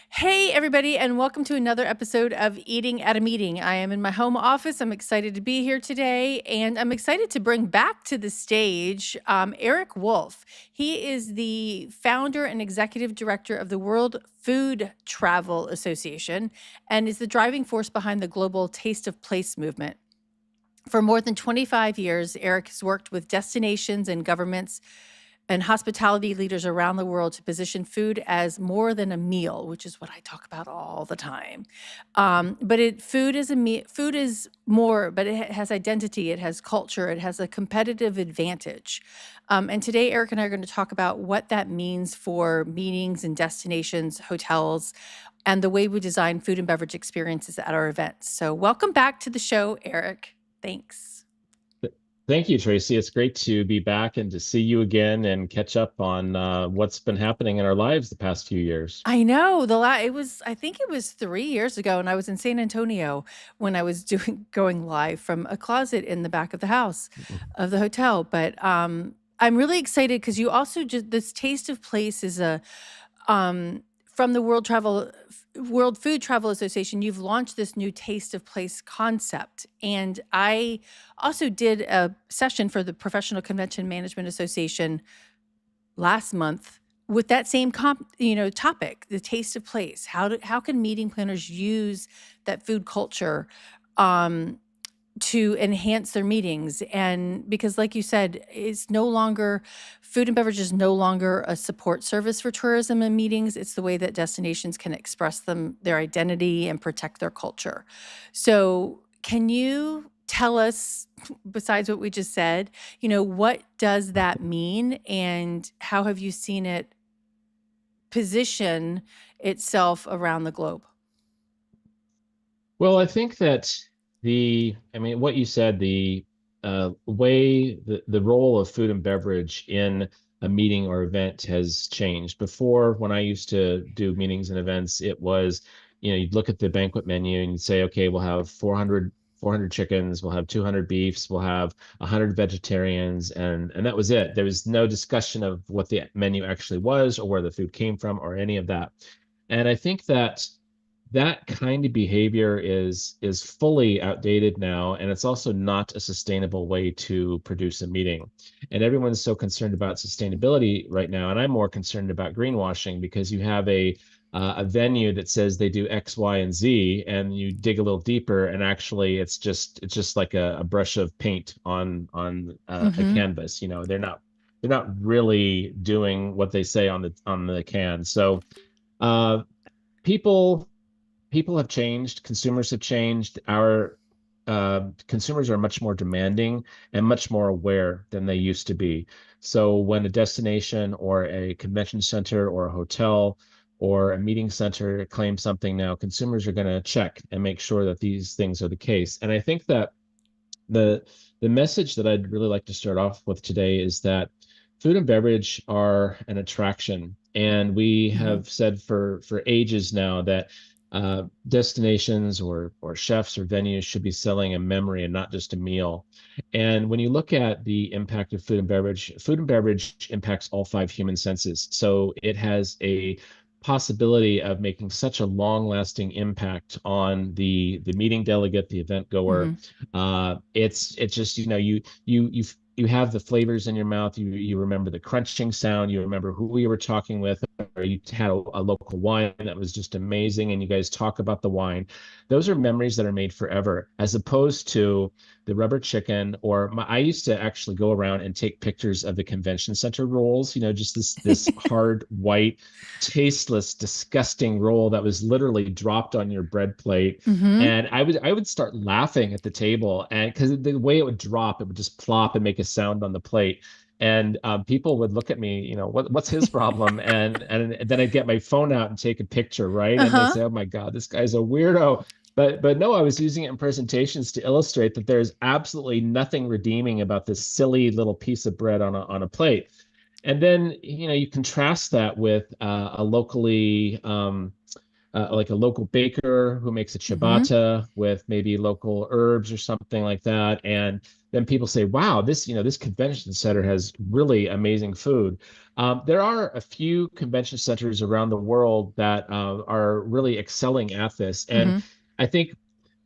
Hey, everybody, and welcome to another episode of Eating at a Meeting. I am in my home office. I'm excited to be here today, and I'm excited to bring back to the stage Erik Wolf. He is the founder and executive director of the World Food Travel Association and is the driving force behind the global Taste of Place movement. For more than 25 years, Erik has worked with destinations and governments and hospitality leaders around the world to position food as more than a meal, which is what I talk about all the time. Food is more, but it has identity, it has culture, it has a competitive advantage. And today, Erik and I are going to talk about what that means for meetings and destinations, hotels, and the way we design food and beverage experiences at our events. So, welcome back to the show, Erik. Thanks. Thank you, Tracy. It's great to be back and to see you again and catch up on what's been happening in our lives the past few years. I know it was, I think it was 3 years ago, and I was in San Antonio when I was going live from a closet in the back of the house of the hotel. But I'm really excited because you also just this Taste of Place is from the World Food Travel Association. You've launched this new Taste of Place concept, and I also did a session for the Professional Convention Management Association last month with that same topic, the taste of place. How can meeting planners use that food culture to enhance their meetings? And because, like you said, it's no longer food and beverage is no longer a support service for tourism and meetings. It's the way that destinations can express their identity and protect their culture. So can you tell us, besides what we just said, what does that mean, and how have you seen it position itself around the globe? Well, I think that what you said, the role of food and beverage in a meeting or event has changed. Before, when I used to do meetings and events, it was, you'd look at the banquet menu and you'd say, okay, we'll have 400 chickens, we'll have 200 beefs, we'll have 100 vegetarians, and that was it. There was no discussion of what the menu actually was or where the food came from or any of that. And I think that that kind of behavior is fully outdated now, and it's also not a sustainable way to produce a meeting. And everyone's so concerned about sustainability right now, and I'm more concerned about greenwashing, because you have a venue that says they do X, Y, and Z, and you dig a little deeper, and actually it's just like a brush of paint on a Mm-hmm. canvas. They're not really doing what they say on the can. So uh, people people have changed, consumers have changed. Our consumers are much more demanding and much more aware than they used to be. So when a destination or a convention center or a hotel or a meeting center claims something now, consumers are going to check and make sure that these things are the case. And I think that the the message that I'd really like to start off with today is that food and beverage are an attraction, and we Mm-hmm. have said for ages now that destinations or chefs or venues should be selling a memory and not just a meal. And when you look at the impact of food and beverage impacts all five human senses. So it has a possibility of making such a long-lasting impact on the meeting delegate, the event goer. Mm-hmm. It's just, you have the flavors in your mouth. You remember the crunching sound. You remember who you were talking with, or you had a local wine that was just amazing, and you guys talk about the wine. Those are memories that are made forever, as opposed to the rubber chicken. I used to actually go around and take pictures of the convention center rolls. Just this hard white, tasteless, disgusting roll that was literally dropped on your bread plate. Mm-hmm. And I would start laughing at the table, and because the way it would drop, it would just plop and make a sound on the plate. And people would look at me, what's his problem? And then I'd get my phone out and take a picture, right? And they Uh-huh. say, oh my God, this guy's a weirdo. But no, I was using it in presentations to illustrate that there's absolutely nothing redeeming about this silly little piece of bread on a plate. And then you contrast that with a locally like a local baker who makes a Mhm. ciabatta with maybe local herbs or something like that. And then people say, wow, this convention center has really amazing food. There are a few convention centers around the world that are really excelling at this. And Mhm. I think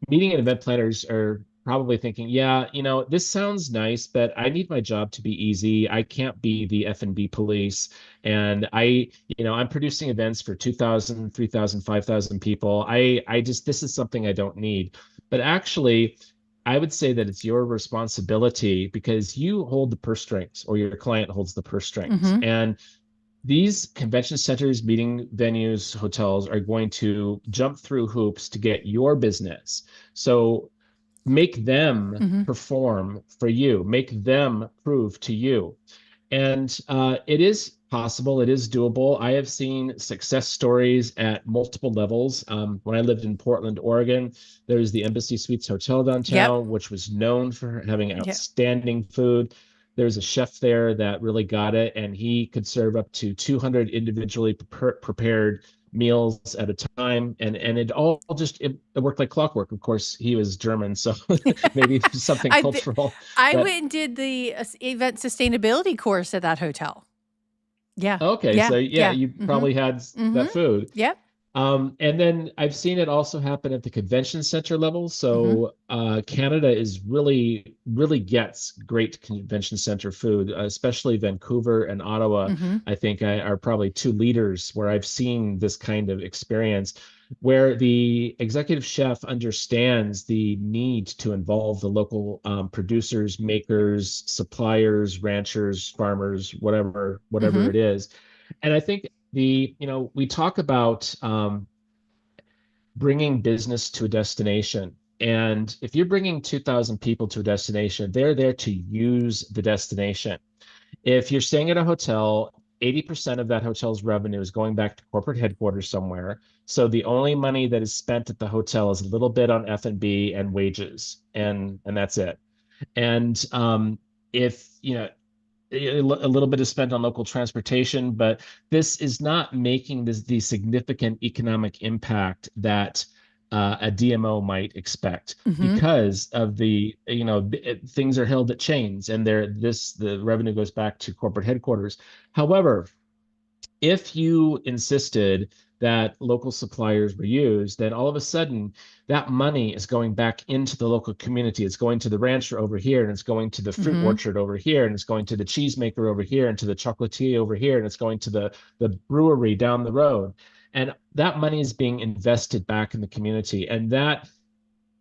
meeting and event planners are probably thinking, yeah, this sounds nice, but I need my job to be easy. I can't be the F&B police. And I'm producing events for 2,000, 3,000, 5,000 people. This is something I don't need. But actually, I would say that it's your responsibility because you hold the purse strings or your client holds the purse strings. Mhm. And these convention centers, meeting venues, hotels are going to jump through hoops to get your business. So make them Mhm. perform for you, make them prove to you. And it is possible, it is doable. I have seen success stories at multiple levels. When I lived in Portland, Oregon, there was the Embassy Suites Hotel Yep. downtown, which was known for having Yep. outstanding food. There's a chef there that really got it, and he could serve up to 200 individually prepared meals at a time, and it all just it worked like clockwork. Of course, he was German, so maybe something I th cultural, I but went and did the, event sustainability course at that hotel. Yeah. okay, Yeah. so yeah, Yeah. you Mhm. probably had Mhm. that food. Yep. And then I've seen it also happen at the convention center level. Mhm. So Canada is really gets great convention center food, especially Vancouver and Ottawa. Mhm. I think are probably two leaders where I've seen this kind of experience, where the executive chef understands the need to involve the local producers, makers, suppliers, ranchers, farmers, whatever Mhm. it is. And I think we talk about bringing business to a destination. And if you're bringing 2,000 people to a destination, they're there to use the destination. If you're staying at a hotel, 80% of that hotel's revenue is going back to corporate headquarters somewhere. So the only money that is spent at the hotel is a little bit on F&B and wages, and that's it. And if a little bit is spent on local transportation, but this is not making the significant economic impact that a DMO might expect Mhm. because of things are held at chains and the revenue goes back to corporate headquarters. However, if you insisted that local suppliers were used, then all of a sudden that money is going back into the local community. It's going to the rancher over here, and it's going to the fruit Mhm. orchard over here, and it's going to the cheesemaker over here, and to the chocolatier over here, and it's going to the brewery down the road. And that money is being invested back in the community. And that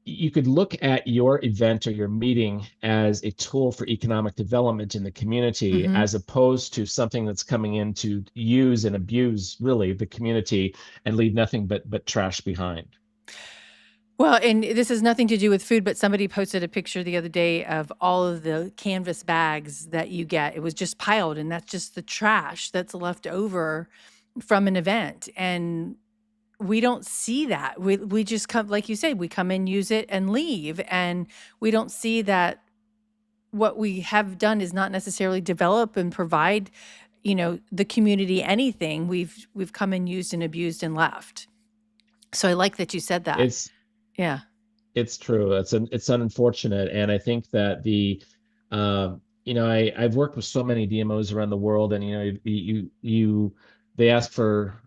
you could look at your event or your meeting as a tool for economic development in the community, Mhm. as opposed to something that's coming in to use and abuse really the community and leave nothing but trash behind. Well, and this has nothing to do with food, but somebody posted a picture the other day of all of the canvas bags that you get. It was just piled, and that's just the trash that's left over from an event. And we don't see that. We just come, like you said, we come in, use it, and leave. And we don't see that what we have done is not necessarily develop and provide, the community anything. We've come and used and abused and left. So I like that you said that. It's Yeah. It's true. It's unfortunate, and I think that I've worked with so many DMOs around the world, and they ask for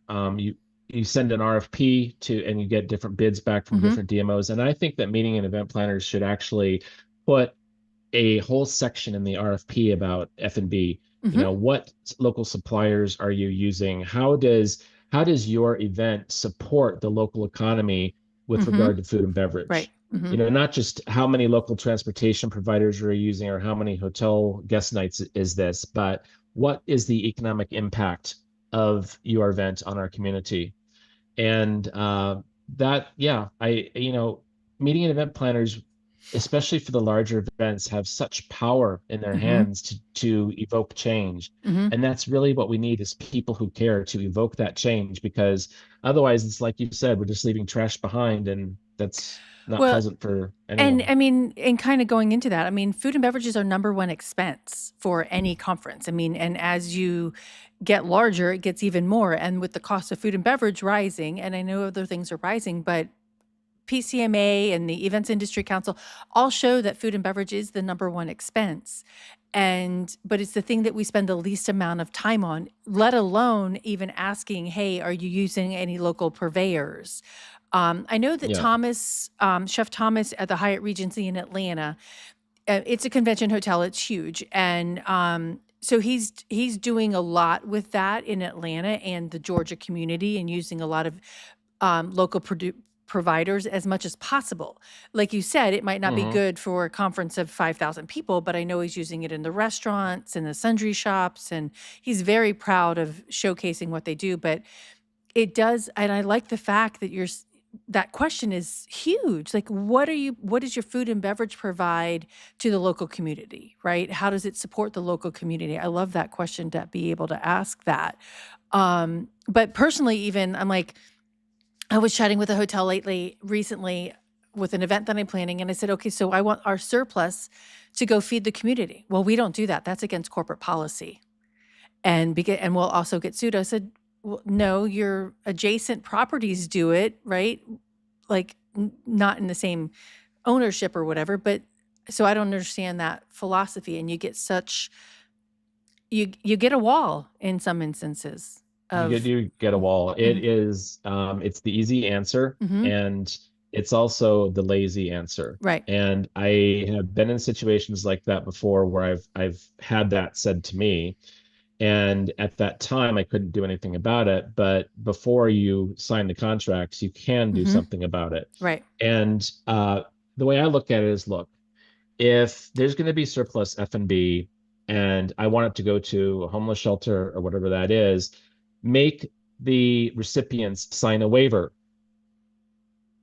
you send an RFP to, and you get different bids back from Mhm. different DMOs, and I think that meeting and event planners should actually put a whole section in the RFP about F&B. Mhm. What local suppliers are you using? How does your event support the local economy with Mhm. regard to food and Right. beverage? Mhm. Not just how many local transportation providers are you using or how many hotel guest nights is this, but what is the economic impact of your event on our community? And yeah, meeting and event planners especially for the larger events, have such power in their Hmm. hands to evoke change. Hmm. And that's really what we need is people who care to evoke that change, because otherwise it's like you said, we're just leaving trash behind, and that's not Well, pleasant for and anyone. I mean, and kind of going into that, I mean, food and beverages are number one expense for any conference. I mean, and as you get larger, it gets even more. And with the cost of food and beverage rising, and I know other things are rising, but PCMA and the Events Industry Council all show that food and beverage is the number one expense. And, but it's the thing that we spend the least amount of time on, let alone even asking, hey, are you using any local purveyors? I know that Yeah. Thomas, Chef Thomas at the Hyatt Regency in Atlanta, it's a convention hotel. It's huge, and so he's doing a lot with that in Atlanta and the Georgia community, and using a lot of local providers as much as possible. Like you said, it might not be Hmm. good for a conference of 5,000 people, but I know he's using it in the restaurants and the sundry shops, and he's very proud of showcasing what they do. But it does, and I like the fact that that question is huge. Like, what does your food and beverage provide to the local community, right? How does it support the local community? I love that question, to be able to ask that. But personally, even I'm like, I was chatting with a hotel recently with an event that I'm planning, and I said, okay, so I want our surplus to go feed the community. Well, we don't do that. That's against corporate policy, and we'll also get sued. I said, well, no, your adjacent properties do it, right? Like, not in the same ownership or whatever, but so I don't understand that philosophy. And you get such, you get a wall in some instances of, You get a wall. mhm, It is it's the easy answer, mhm, and it's also the lazy answer. right. And I have been in situations like that before where I've had that said to me. And at that time, I couldn't do anything about it. But before you sign the contracts, you can do Mhm, something about it. right. And the way I look at it is, look, if there's going to be surplus F&B and I want it to go to a homeless shelter or whatever that is, make the recipients sign a waiver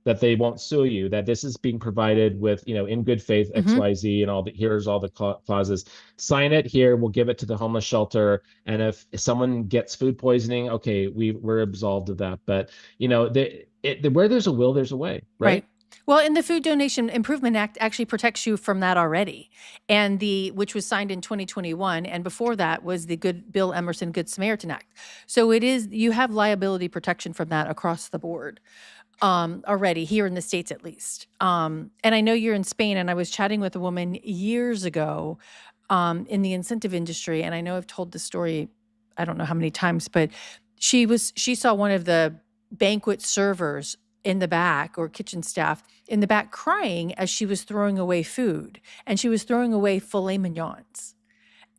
that they won't sue you, that this is being provided with, in good faith, Mhm, XYZ, and here's all the clauses. Sign it here, we'll give it to the homeless shelter. And if someone gets food poisoning, okay, we're absolved of that. But where there's a will, there's a way, right. right? Well, and the Food Donation Improvement Act actually protects you from that already. And which was signed in 2021. And before that was the Bill Emerson Good Samaritan Act. So you have liability protection from that across the board. Already here in the States, at least. And I know you're in Spain, and I was chatting with a woman years ago in the incentive industry. And I know I've told this story, I don't know how many times, but she saw one of the banquet servers in the back, or kitchen staff in the back, crying as she was throwing away food, and she was throwing away filet mignons.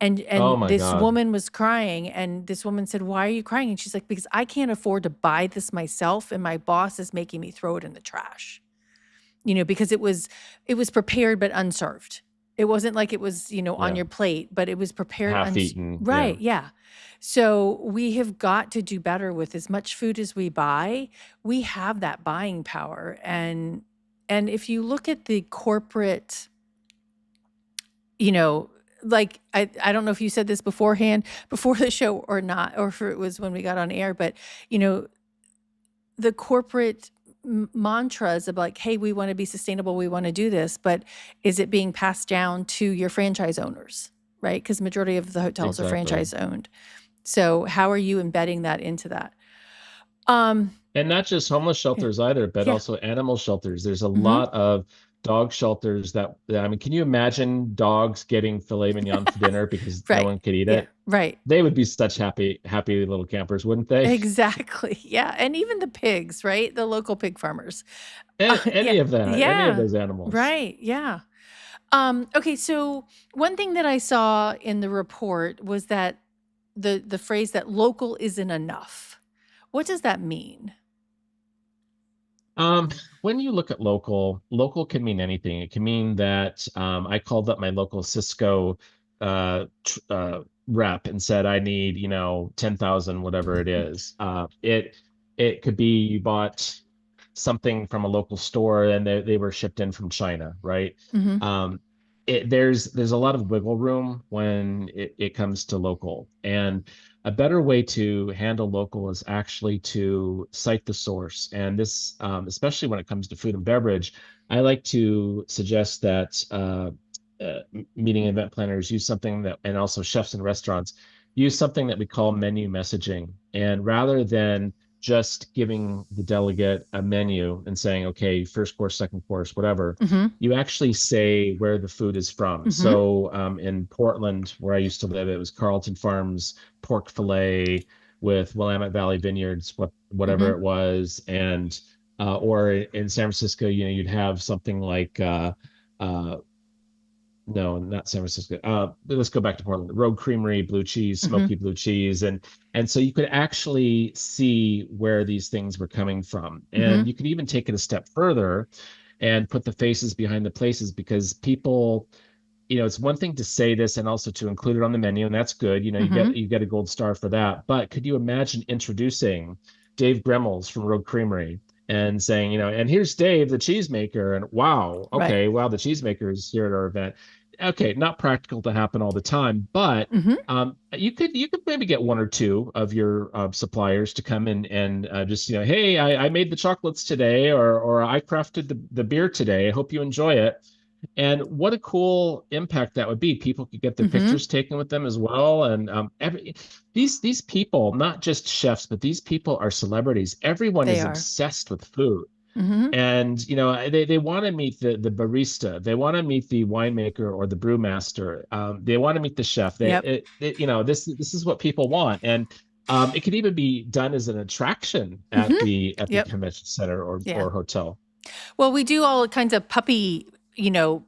Oh And my this God. woman was crying, and this woman said, "Why are you crying?" And she's like, "Because I can't afford to buy this myself, and my boss is making me throw it in the trash." Because it was prepared but unserved. It wasn't like it was, on Yeah. your plate, but it was prepared Half eaten. Yeah. right, yeah. So we have got to do better with as much food as we buy. We have that buying power, and if you look at the corporate, you know, like I don't know if you said this beforehand, before the show or not, or if it was when we got on air, but you know, the corporate mantras of like, hey, we want to be sustainable, we want to do this, but is it being passed down to your franchise owners, right? Because majority of the hotels are Exactly. franchise owned. So how are you embedding that into that? Um, And not just homeless yeah, shelters either, but yeah, also animal shelters. There's a hmm, lot of dog shelters I mean, can you imagine dogs getting filet mignon for dinner because no right, one could eat yeah, it? right. They would be such happy little campers, wouldn't they? Exactly. Yeah. And even the pigs, right? The local pig farmers. Yeah. Any of that, any of Yeah. those animals. Right. Yeah. Okay. So one thing that I saw in the report was that the phrase that local isn't enough. What does that mean? Um, when you look at local can mean anything. It can mean that I called up my local Cisco rep and said I need, 10,000, whatever it is. It could be you bought something from a local store and they were shipped in from China, right? Mhm. Um, there's a lot of wiggle room when it comes to local. And a better way to handle local is actually to cite the source. And this, especially when it comes to food and beverage, I like to suggest that meeting and event planners use something that, and also chefs in restaurants, use something that we call menu messaging. And rather than just giving the delegate a menu and saying, okay, first course, second course, whatever, Mhm. you actually say where the food is from. Mhm. So in Portland, where I used to live, it was Carlton Farms pork fillet with Willamette Valley Vineyards, whatever Mhm. it was, and or in San Francisco, you'd have something like uh, no, not San Francisco. Let's go back to Portland. Rogue Creamery, blue cheese, Mhm. smoky blue cheese, and so you could actually see where these things were coming from, and Mhm. you could even take it a step further and put the faces behind the places because people, it's one thing to say this and also to include it on the menu, and that's good. Mhm. You get a gold star for that. But could you imagine introducing Dave Gremmels from Rogue Creamery and saying, and here's Dave, the cheesemaker, and wow, Right. okay, wow, the cheesemaker is here at our event. Okay, not practical to happen all the time, but Mhm. you could maybe get one or two of your suppliers to come in and just hey, I made the chocolates today, or I crafted the beer today. I hope you enjoy it. And what a cool impact that would be. People could get their Mhm. pictures taken with them as well. And these people, not just chefs, but these people are celebrities. Everyone They is are. obsessed with food. Mhm. And they want to meet the barista, they want to meet the winemaker or the brewmaster, they want to meet the chef. Yep. This is what people want, and it could even be done as an attraction at Mhm. the Yep. convention center Yeah. or hotel. Well, we do all kinds of you know,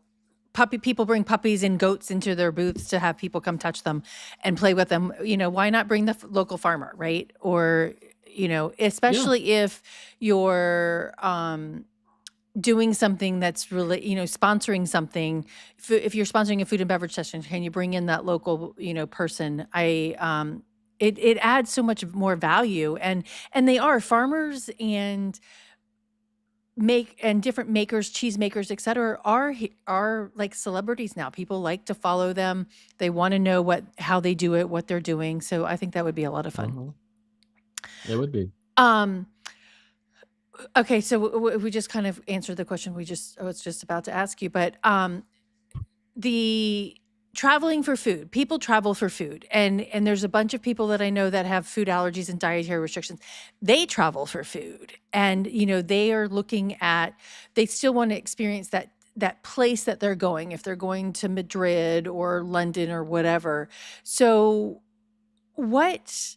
puppy people bring puppies and goats into their booths to have people come touch them and play with them. Why not bring the local farmer, right? Or, Yeah. especially if you're doing something that's really, sponsoring something. If you're sponsoring a food and beverage session, can you bring in that local, person? It adds so much more value, and they are farmers and different makers, cheese makers, et cetera, are like celebrities now. People like to follow them. They want to know how they do it, what they're doing. So I think that would be a lot of fun. Mhm. It would be. Um, okay, so we just kind of answered the question I was just about to ask you, but the traveling for food, people travel for food, and there's a bunch of people that I know that have food allergies and dietary restrictions. They travel for food, and they are looking at, they still want to experience that place that they're going, if they're going to Madrid or London or whatever. So what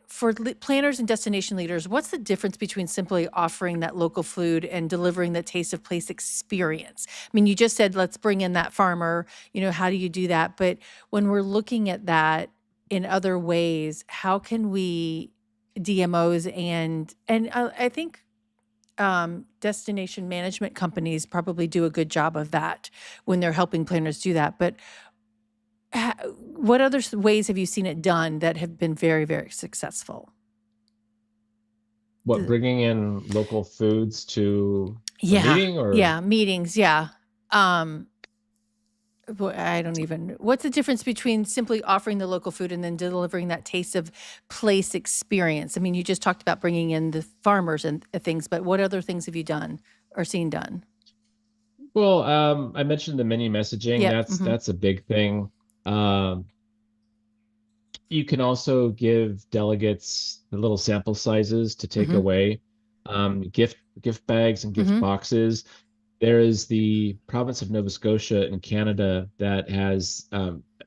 for planners and destination leaders, what's the difference between simply offering that local food and delivering the taste of place experience? I mean, you just said, let's bring in that farmer, how do you do that? But when we're looking at that in other ways, how can we DMOs and I think destination management companies probably do a good job of that when they're helping planners do that. But what other ways have you seen it done that have been very, very successful? What, The, bringing in local foods to a yeah, meeting or yeah, meetings, yeah. Um, I don't even. What's the difference between simply offering the local food and then delivering that taste of place experience? I mean, you just talked about bringing in the farmers and things, but what other things have you done or seen done? well, I mentioned the menu messaging. Yep. That's a big thing. Um, you can also give delegates the little sample sizes to take Mm-hmm. away, gift bags and gift Mm-hmm. boxes. There is the province of Nova Scotia in Canada that has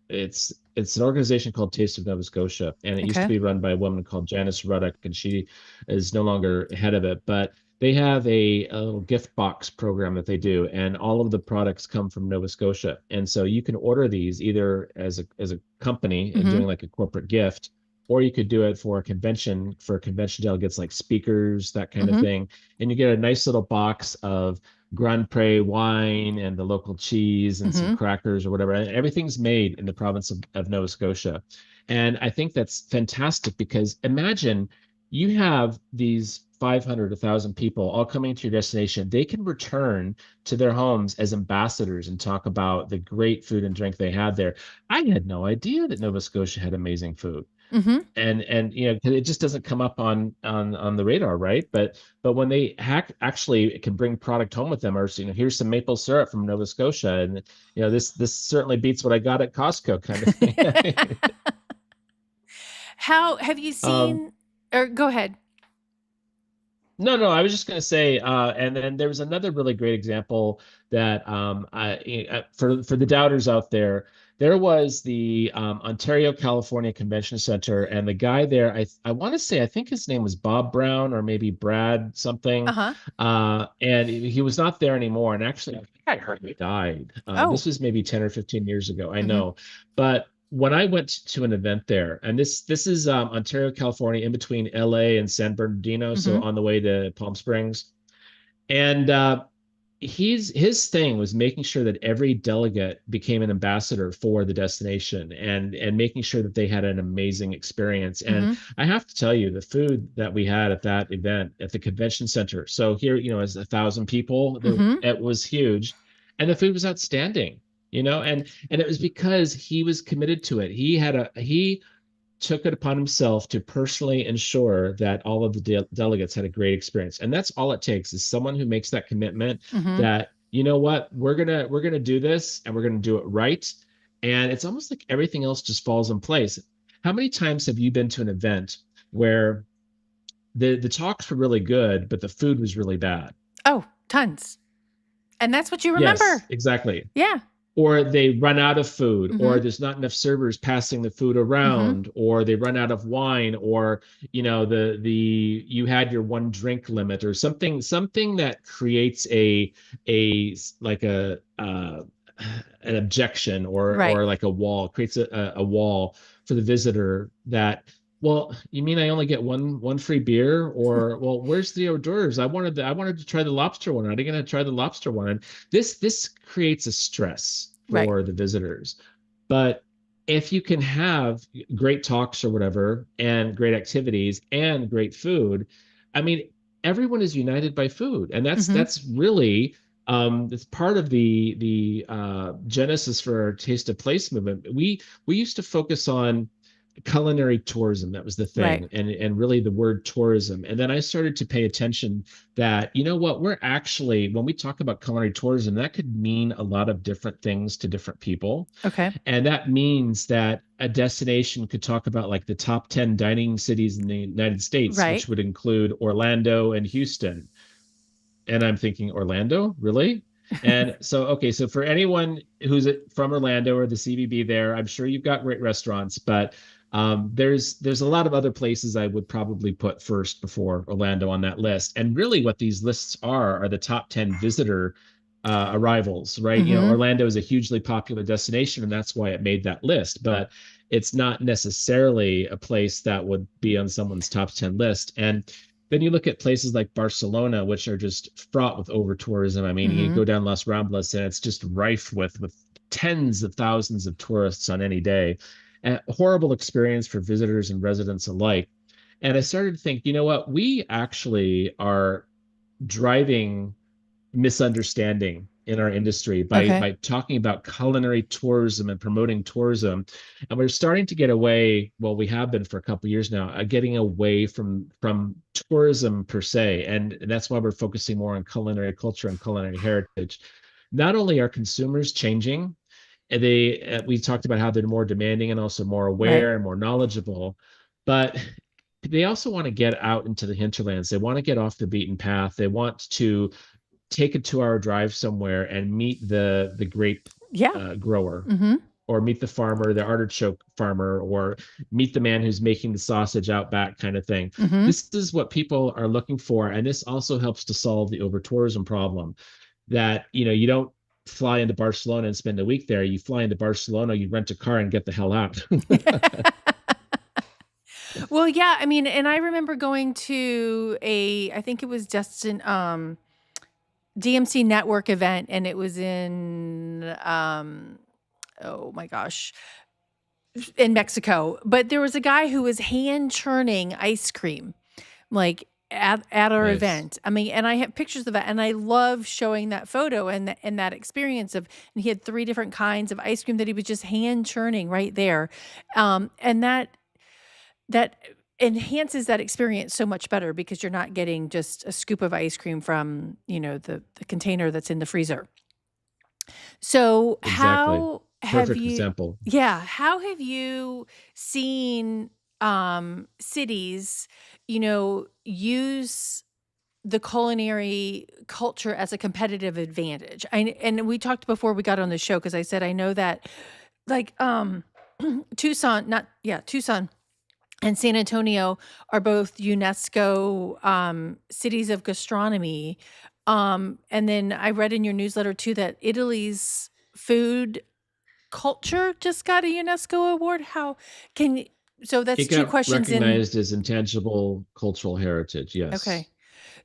it's an organization called Taste of Nova Scotia, and it used to Okay. be run by a woman called Janice Ruddock, and she is no longer head of it. But they have a little gift box program that they do, and all of the products come from Nova Scotia, and so you can order these either as a company and Mm-hmm. doing like a corporate gift, or you could do it for a convention for convention delegates like speakers, that kind of Mm-hmm. thing, and you get a nice little box of Grand Pre wine and the local cheese and some Mm-hmm. crackers or whatever. And everything's made in the province of Nova Scotia. And I think that's fantastic because imagine you have these 500, 1,000 people all coming to your destination. They can return to their homes as ambassadors and talk about the great food and drink they had there. I had no idea that Nova Scotia had amazing food. Hmm. And you know, 'cause it just doesn't come up on the radar, right? But when they actually can bring product home with them, or you know, here's some maple syrup from Nova Scotia, and you know, this certainly beats what I got at Costco, kind of thing. How have you um, seen, or go ahead. No, no, I was just going to say, and then there was another really great example that for the doubters out there, there was the Ontario, California Convention Center, and the guy there, I want to say, I think his name was Bob Brown or maybe Brad something, Uh-huh. and he was not there anymore. And actually, I think I heard he died. Oh. This was maybe 10 or 15 years ago. I Hmm. know, but when I went to an event there, and this is Ontario, California, in between LA and San Bernardino, so Hmm. on the way to Palm Springs. And his thing was making sure that every delegate became an ambassador for the destination and making sure that they had an amazing experience. And Hmm. I have to tell you, the food that we had at that event at the convention center. So here, you know, as 1,000 people, Hmm. it was huge, and the food was outstanding. You know, and it was because he was committed to it. He took it upon himself to personally ensure that all of the delegates had a great experience. And that's all it takes is someone who makes that commitment Hmm. that, you know what, we're gonna do this and we're gonna do it right. And it's almost like everything else just falls in place. How many times have you been to an event where the talks were really good, but the food was really bad? Oh, tons. And that's what you Yes, remember. exactly. Yeah. Or they run out of food, or Hmm. there's not enough servers passing the food Hmm. around, or they run out of wine, or you know, the you had your one drink limit, or something that creates a like a an objection, Right. or like a wall, creates a wall for the visitor that, well, you mean I only get one free beer? Or, well, where's the hors d'oeuvres? I wanted to try the lobster one. Are they going to try the lobster one? And this creates a stress Right. for the visitors. But if you can have great talks or whatever, and great activities and great food, I mean, everyone is united by food, and Hmm. that's really it's part of the genesis for our Taste of Place movement. We used to focus on culinary tourism. That was the Right. thing, and really the word tourism. And then I started to pay attention that, you know what, we're actually, when we talk about culinary tourism, that could mean a lot of different things to different people. Okay. And that means that a destination could talk about like the top 10 dining cities in the United States, Right. which would include Orlando and Houston. And I'm thinking, Orlando, really? And so, okay, so for anyone who's from Orlando or the CBB there, I'm sure you've got great restaurants, but there's a lot of other places I would probably put first before Orlando on that list. And really, what these lists are the top 10 visitor arrivals, right? You know, Hmm. Orlando is a hugely popular destination, and that's why it made that list. But it's not necessarily a place that would be on someone's top 10 list. And then you look at places like Barcelona, which are just fraught with over tourism. I mean, you Hmm. go down Las Ramblas and it's just rife with tens of thousands of tourists on any day. A horrible experience for visitors and residents alike. And I started to think, you know what, we actually are driving misunderstanding in our industry Okay. by talking about culinary tourism and promoting tourism. And we're starting to get away, well, we have been for a couple of years now, getting away from tourism per se. And that's why we're focusing more on culinary culture and culinary heritage. Not only are consumers changing, and we talked about how they're more demanding and also more Right. aware and more knowledgeable, but they also want to get out into the hinterlands. They want to get off the beaten path. They want to take a 2 hour drive somewhere and meet the grape Yeah. grower, Hmm. or meet the farmer, the artichoke farmer, or meet the man who's making the sausage out back, kind of thing. Hmm. This is what people are looking for, and this also helps to solve the over tourism problem. That, you know, you don't fly into Barcelona and spend a week there. You fly into Barcelona, you rent a car and get the hell out. Well, yeah, I mean, and I remember going to I think it was Justin, DMC Network event, and it was in, oh my gosh, in Mexico. But there was a guy who was hand churning ice cream. like at our Nice. event. I mean, and I have pictures of that, and I love showing that photo and that experience of. And he had three different kinds of ice cream that he was just hand churning right there, and that enhances that experience so much better because you're not getting just a scoop of ice cream from the container that's in the freezer. So Exactly. how have Perfect you example. yeah, how have you seen cities, use the culinary culture as a competitive advantage? And we talked before we got on the show because I said I know that like Tucson, not yeah, Tucson and San Antonio are both UNESCO cities of gastronomy. And then I read in your newsletter too that Italy's food culture just got a UNESCO award. How can you, so that's It two got questions in. recognized as intangible cultural heritage. Okay. Yes.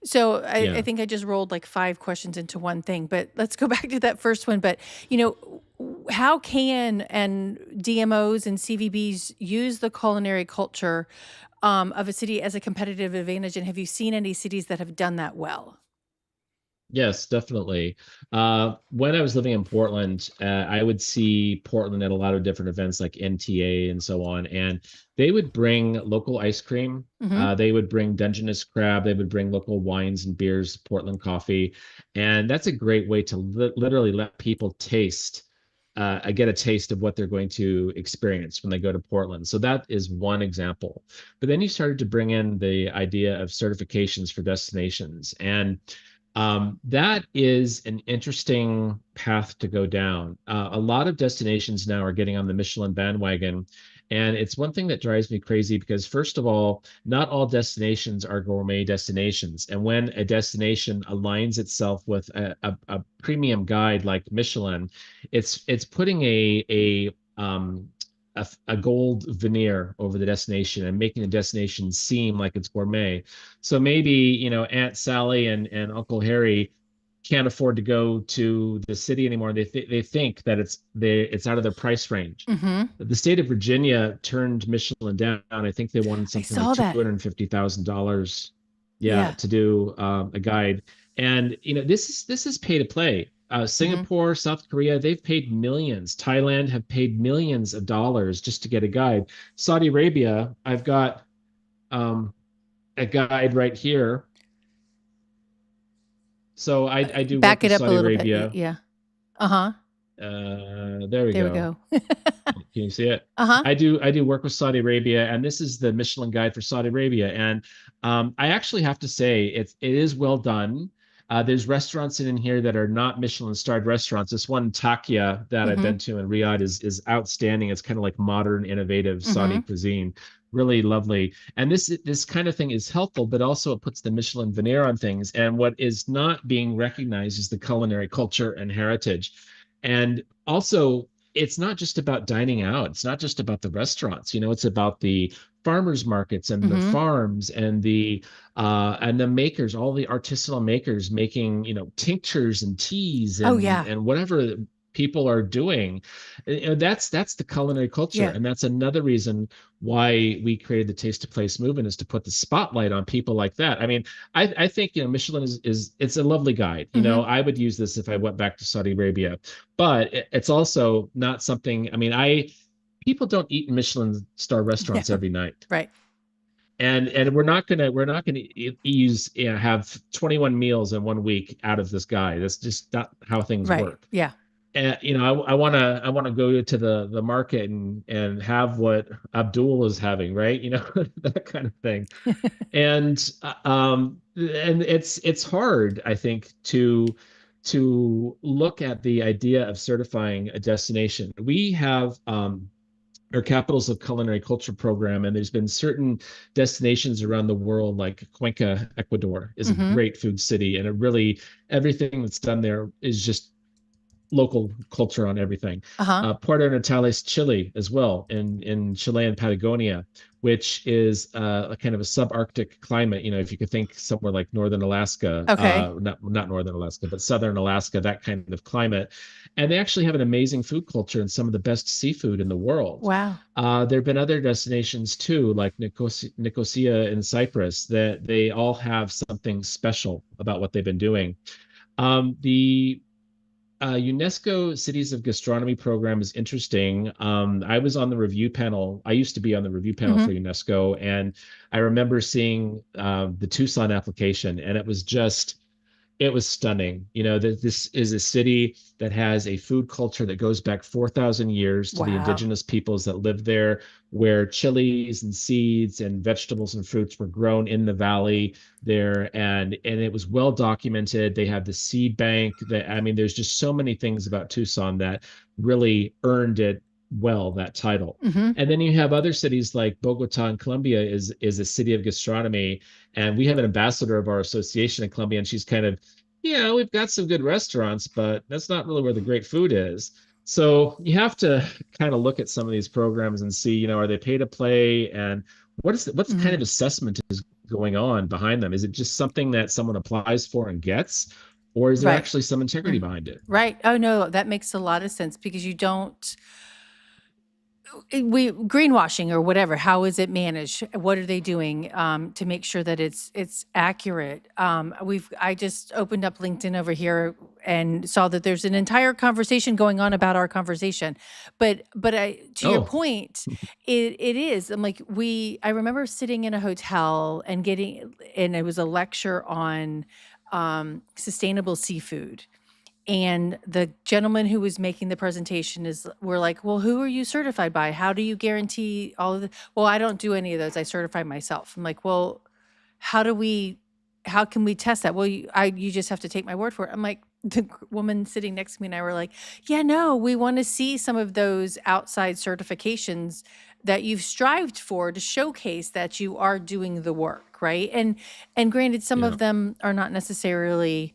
So I Yeah. think I just rolled like five questions into one thing, but let's go back to that first one. But you know, how can and DMOs and CVBs use the culinary culture of a city as a competitive advantage? And have you seen any cities that have done that well? Yes, definitely. When I was living in Portland, I would see Portland at a lot of different events like NTA and so on, and they would bring local ice cream. Mm-hmm. They would bring Dungeness crab. They would bring local wines and beers, Portland coffee, and that's a great way to literally let people get a taste of what they're going to experience when they go to Portland. So that is one example. But then you started to bring in the idea of certifications for destinations, and that is an interesting path to go down. A lot of destinations now are getting on the Michelin bandwagon. And it's one thing that drives me crazy because, first of all, not all destinations are gourmet destinations. And when a destination aligns itself with a premium guide like Michelin, it's putting a gold veneer over the destination and making the destination seem like it's gourmet. So maybe, Aunt Sally and Uncle Harry can't afford to go to the city anymore. They think that it's out of their price range. Mm-hmm. The state of Virginia turned Michelin down. I think they wanted I something like saw that. $250,000, yeah, Yeah. to do a guide. And this is pay to play. Mm-hmm. Singapore, South Korea, they've paid millions. Thailand have paid millions of dollars just to get a guide. Saudi Arabia, I've got um, a guide right here. So I do work Back it with up a Saudi little bit. Arabia. Yeah. Uh-huh. There we There we go. go. Can you see it? Uh-huh. I do work with Saudi Arabia, and this is the Michelin Guide for Saudi Arabia. And I actually have to say it is well done. There's restaurants in here that are not Michelin starred restaurants. This one Takia that I've Mm-hmm. been to in Riyadh is outstanding. It's kind of like modern, innovative Saudi Mm-hmm. cuisine. Really lovely. And this kind of thing is helpful, but also it puts the Michelin veneer on things. And what is not being recognized is the culinary culture and heritage. And also, it's not just about dining out. It's not just about the restaurants. It's about the farmers markets and the Mm-hmm. farms and the makers, all the artisanal makers making, tinctures and teas Oh and yeah. and whatever people are doing. That's the culinary culture, Yeah. and that's another reason why we created the Taste of Place movement, is to put the spotlight on people like that. I mean, I think Michelin is it's a lovely guide. Mm-hmm. I would use this if I went back to Saudi Arabia, but it's also not something. I mean, I people don't eat in Michelin star restaurants No. every night, Right. and we're not gonna use have 21 meals in one week out of this guy. That's just not how things Right. work. Yeah. And I wanna go to the market and have what Abdul is having, right? That kind of thing. And it's hard, I think, to look at the idea of certifying a destination. We have our Capitals of Culinary Culture program, and there's been certain destinations around the world, like Cuenca, Ecuador, is a Mm-hmm. great food city, and everything that's done there is just local culture on everything. Uh-huh. Puerto Natales, Chile, as well, in Chilean Patagonia, which is a kind of a subarctic climate. You know, if you could think somewhere like northern Alaska, Okay. not northern Alaska, but southern Alaska, that kind of climate. And they actually have an amazing food culture and some of the best seafood in the world. Wow. There have been other destinations too, like Nicosia in Cyprus, that they all have something special about what they've been doing. The UNESCO Cities of Gastronomy program is interesting. I was on the review panel. I used to be on the review panel for Hmm. UNESCO, and I remember seeing the Tucson application, and it was stunning. You know, that this is a city that has a food culture that goes back 4,000 years to the Wow. indigenous peoples that lived there, where chilies and seeds and vegetables and fruits were grown in the valley there, and it was well documented. They have the seed bank. That I mean, there's just so many things about Tucson that really earned it well, that title. Hmm. And then you have other cities like Bogota in Colombia is a city of gastronomy, and we have an ambassador of our association in Colombia, and she's kind of, yeah, we've got some good restaurants, but that's not really where the great food is. So you have to kind of look at some of these programs and see, you know, are they pay to play, and what's kind Hmm. of assessment is going on behind them? Is it just something that someone applies for and gets, or is there Right. actually some integrity Mhm. behind it? Right. Oh no, that makes a lot of sense because you don't we greenwashing or whatever, how is it managed? What are they doing to make sure that it's accurate? I just opened up LinkedIn over here and saw that there's an entire conversation going on about our conversation. But I, to your Oh, point, it is. I'm like, I remember sitting in a hotel and and it was a lecture on sustainable seafood, and the gentleman who was making the presentation is we're like, well, who are you certified by? How do you guarantee all of the, well, I don't do any of those. I certify myself. I'm like, well, how do we, how can we test that? Well, you just have to take my word for it. I'm like, the woman sitting next to me and I were like, yeah, no, we want to see some of those outside certifications that you've strived for to showcase that you are doing the work, right? And granted, some yeah, of them are not necessarily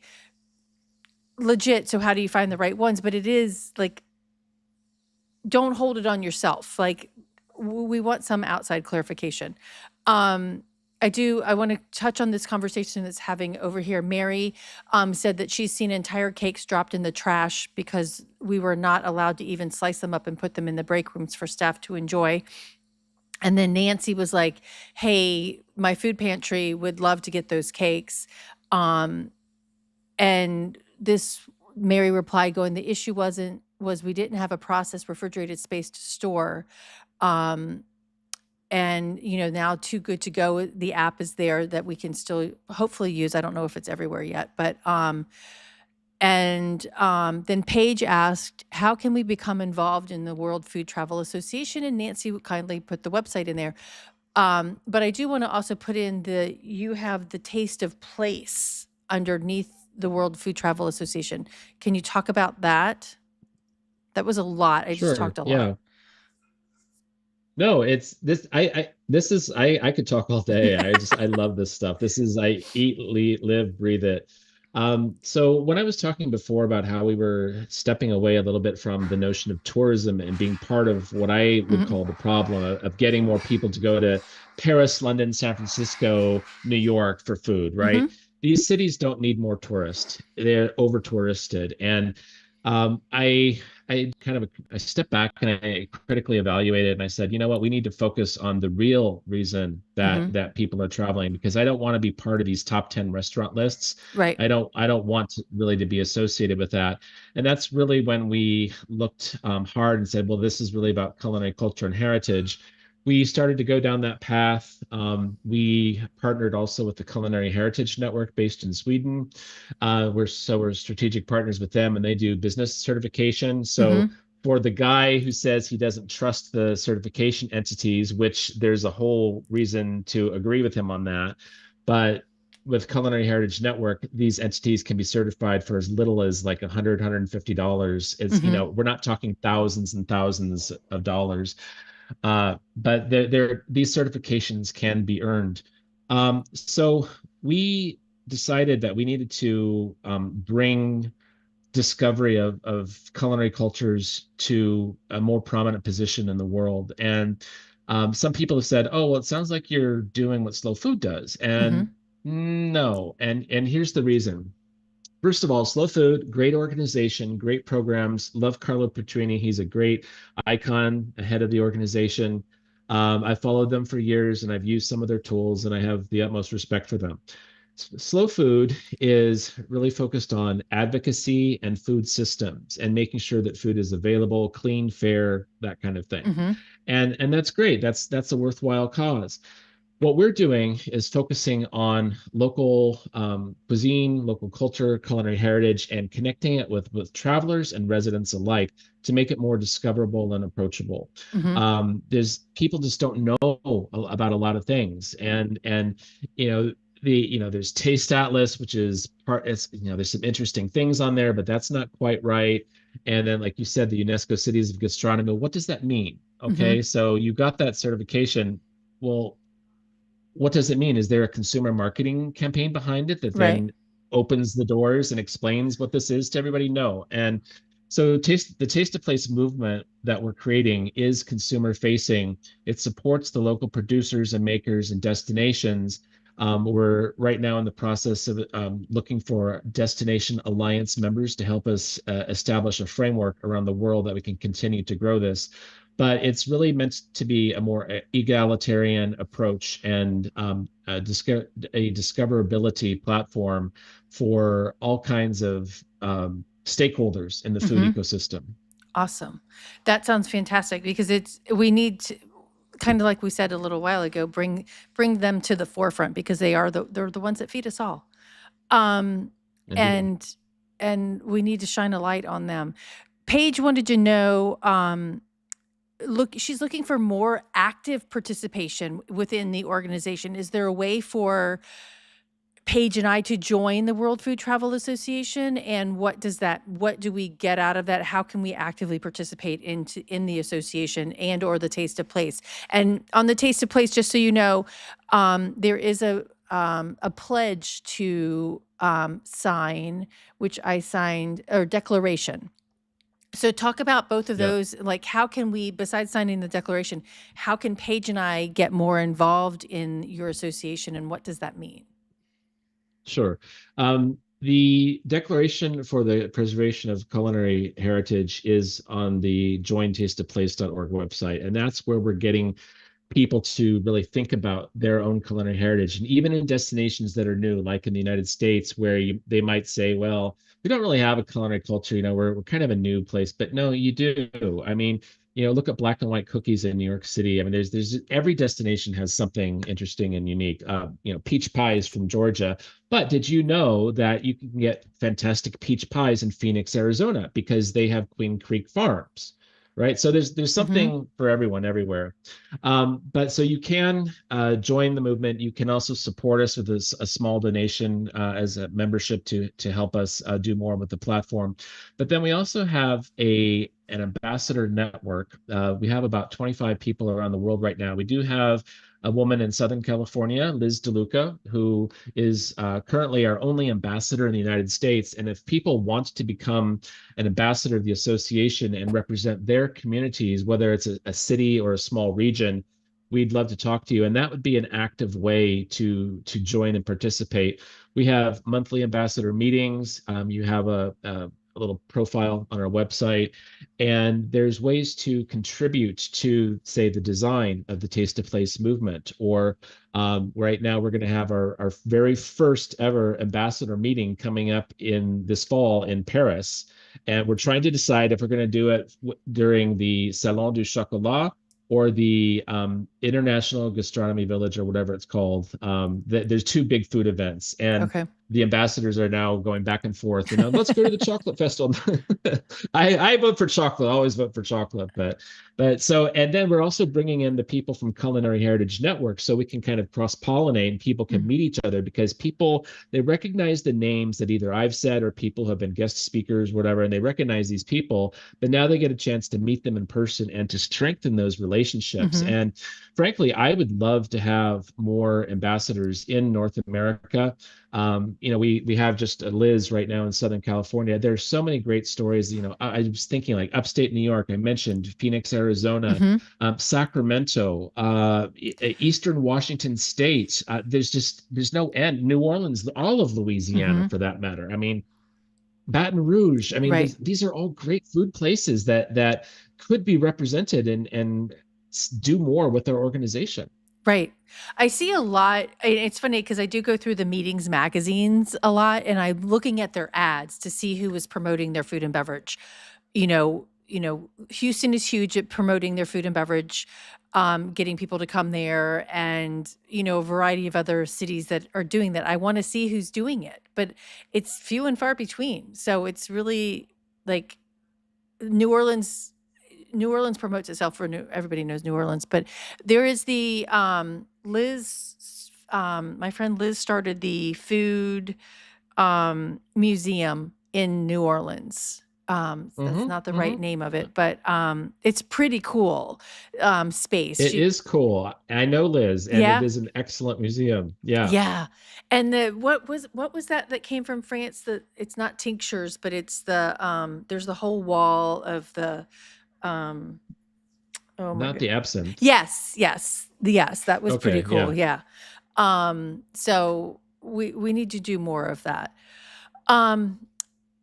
legit, so how do you find the right ones? But it is like, don't hold it on yourself. Like, we want some outside clarification. Um, I want to touch on this conversation that's having over here. Mary said that she's seen entire cakes dropped in the trash because we were not allowed to even slice them up and put them in the break rooms for staff to enjoy. And then Nancy was like, hey, my food pantry would love to get those cakes. Um, and this Mary replied going, the issue was we didn't have a process refrigerated space to store. Um, and now Too Good to Go, the app is there that we can still hopefully use. I don't know if it's everywhere yet, but then Paige asked, how can we become involved in the World Food Travel Association? And Nancy would kindly put the website in there. But I do want to also put in you have the taste of place underneath the World Food Travel Association. Can you talk about that? That was a lot. I just sure, talked a lot. yeah. No, it's this. This is. I could talk all day. I love this stuff. This is. I eat, live, breathe it. So when I was talking before about how we were stepping away a little bit from the notion of tourism and being part of what I would Mhm. call the problem of getting more people to go to Paris, London, San Francisco, New York for food, right? Mhm. These cities don't need more tourists. They're over touristed, and I kind of I stepped back and I critically evaluated and I said, you know what, we need to focus on the real reason Mhm. that people are traveling, because I don't want to be part of these top 10 restaurant lists. Right. I don't want to really to be associated with that. And that's really when we looked hard and said, well, this is really about culinary culture and heritage. We started to go down that path. We partnered also with the Culinary Heritage Network based in Sweden. We're strategic partners with them, and they do business certification. So Mhm. for the guy who says he doesn't trust the certification entities, which there's a whole reason to agree with him on that, but with Culinary Heritage Network, these entities can be certified for as little as like $150. It's, you Mhm. know, we're not talking thousands and thousands of dollars, but these certifications can be earned. So we decided that we needed to bring discovery of culinary cultures to a more prominent position in the world. And some people have said, "Oh, well, it sounds like you're doing what slow food does," and Mm-hmm. no. And here's the reason. First of all, Slow Food, great organization, great programs. Love Carlo Petrini. He's a great icon, ahead of the organization. I followed them for years and I've used some of their tools and I have the utmost respect for them. Slow Food is really focused on advocacy and food systems and making sure that food is available, clean, fair, that kind of thing. Mm-hmm. And that's great. That's a worthwhile cause. What we're doing is focusing on local cuisine, local culture, culinary heritage, and connecting it with travelers and residents alike to make it more discoverable and approachable. Mm-hmm. There's people just don't know about a lot of things, and you know there's Taste Atlas, which is part. It's there's some interesting things on there, but that's not quite right. And then, like you said, the UNESCO Cities of Gastronomy. What does that mean? Okay, Mm-hmm. so you got that certification. Well, what does it mean? Is there a consumer marketing campaign behind it that Right. then opens the doors and explains what this is to everybody? No. And so the Taste of Place movement that we're creating is consumer facing. It supports the local producers and makers and destinations. We're right now in the process of looking for destination alliance members to help us establish a framework around the world that we can continue to grow this, but it's really meant to be a more egalitarian approach and a discoverability platform for all kinds of stakeholders in the food Mm-hmm. ecosystem. Awesome. That sounds fantastic because we need to, kind of like we said a little while ago, bring them to the forefront because they're the ones that feed us all. Um, Indeed. and we need to shine a light on them. Paige wanted to know, she's looking for more active participation within the organization. Is there a way for Paige and I to join the World Food Travel Association? And what do we get out of that? How can we actively participate in the association and or the Taste of Place? And on the Taste of Place, just so you know, there is a pledge to sign, which I signed, or declaration. So talk about both of Yeah. those. Like, how can we, besides signing the declaration, how can Paige and I get more involved in your association, and what does that mean? Sure. The Declaration for the Preservation of Culinary Heritage is on the jointasteofplace.org website, and that's where we're getting people to really think about their own culinary heritage. And even in destinations that are new, like in the United States, where they might say, well, we don't really have a culinary culture, we're kind of a new place. But no, you do. I mean, look at black and white cookies in New York City. I mean, there's every destination has something interesting and unique. Peach pies from Georgia. But did you know that you can get fantastic peach pies in Phoenix, Arizona, because they have Queen Creek Farms, right? So there's Mhm. something for everyone everywhere. But so you can join the movement. You can also support us with a small donation as a membership to help us do more with the platform. But then we also have an ambassador network. We have about 25 people around the world right now. We do have a woman in Southern California, Liz DeLuca, who is currently our only ambassador in the United States. And if people want to become an ambassador of the association and represent their communities, whether it's a city or a small region, we'd love to talk to you. And that would be an active way to join and participate. We have monthly ambassador meetings. You have a little profile on our website, and there's ways to contribute to, say, the design of the Taste of Place movement. Or right now, we're going to have our very first ever ambassador meeting coming up in this fall in Paris, and we're trying to decide if we're going to do it during the Salon du Chocolat or the International Gastronomy Village, or whatever it's called. There's two big food events, and Okay. the ambassadors are now going back and forth. Let's go to the chocolate festival. I vote for chocolate. I always vote for chocolate. But so, and then we're also bringing in the people from Culinary Heritage Network, so we can kind of cross pollinate and people can Mm. meet each other, because people, they recognize the names that either I've said or people who have been guest speakers, whatever, and they recognize these people, but now they get a chance to meet them in person and to strengthen those relationships. Mhm. And frankly, I would love to have more ambassadors in North America. We have just a Liz right now in Southern California. There's so many great stories. I was thinking like upstate New York. I mentioned Phoenix, Arizona, Mhm. Sacramento, Eastern Washington State. There's no end. New Orleans, all of Louisiana, Mhm. for that matter. I mean, Baton Rouge. I mean, Right. these are all great food places that could be represented and do more with their organization. Right. I see a lot and it's funny because I do go through the meetings magazines a lot, and I'm looking at their ads to see who is promoting their food and beverage. Houston is huge at promoting their food and beverage, getting people to come there, and, a variety of other cities that are doing that. I wanna see who's doing it, but it's few and far between. So it's really like New Orleans New Orleans promotes itself for New everybody knows New Orleans, but there is the, my friend Liz started the food, museum in New Orleans. That's Hmm. not the right Hmm. name of it, but, it's pretty cool, space. It She is cool. I know Liz, and it Yeah? is an excellent museum. Yeah. Yeah, and what was that came from France? It's not tinctures, but it's there's the whole wall of the, um oh my Not god. the absinthe. Yes, yes, yes, that was pretty Okay. cool, Yeah. yeah. So we need to do more of that. Um,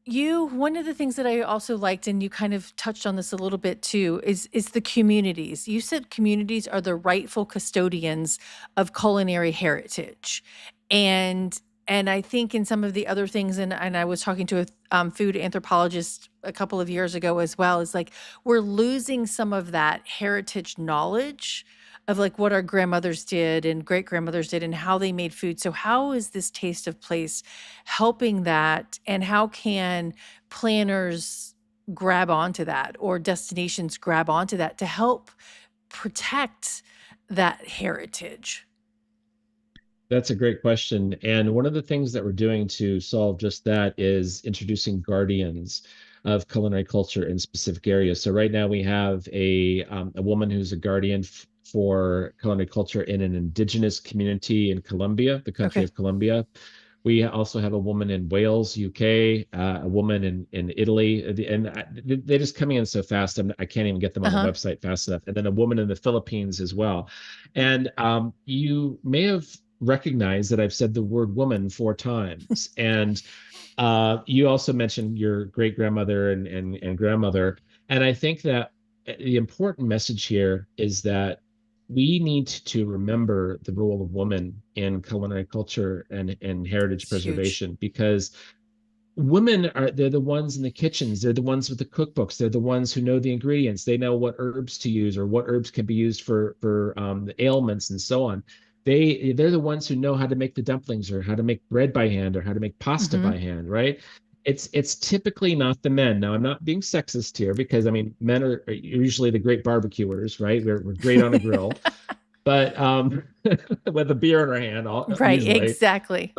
one of the things that I also liked, and you kind of touched on this a little bit too, is the communities. You said communities are the rightful custodians of culinary heritage. And I think in some of the other things, and I was talking to a food anthropologist a couple of years ago as well, is like we're losing some of that heritage knowledge of like what our grandmothers did and great grandmothers did and how they made food. So how is this taste of place helping that, and how can planners grab onto that, or destinations grab onto that to help protect that heritage? That's a great question. And one of the things that we're doing to solve just that is introducing guardians of culinary culture in specific areas. So right now we have a woman who's a guardian for culinary culture in an indigenous community in Colombia, the country Okay. of Colombia. We also have a woman in Wales, UK, a woman in Italy, and they're just coming in so fast. I can't even get them on the Uh-huh. website fast enough. And then a woman in the Philippines as well. And you may have recognized that I've said the word woman 4 times. And you also mentioned your great grandmother and grandmother. And I think that the important message here is that we need to remember the role of women in culinary culture and heritage It's huge. preservation, because they're the ones in the kitchens, they're the ones with the cookbooks, they're the ones who know the ingredients, they know what herbs to use or what herbs can be used for the ailments and so on. They're the ones who know how to make the dumplings or how to make bread by hand or how to make pasta by Mhm. hand, right? It's typically not the men. Now I'm not being sexist here, because I mean men are usually the great barbecuers, right? We're great on a grill, but with a beer in our hand Right, usually. exactly.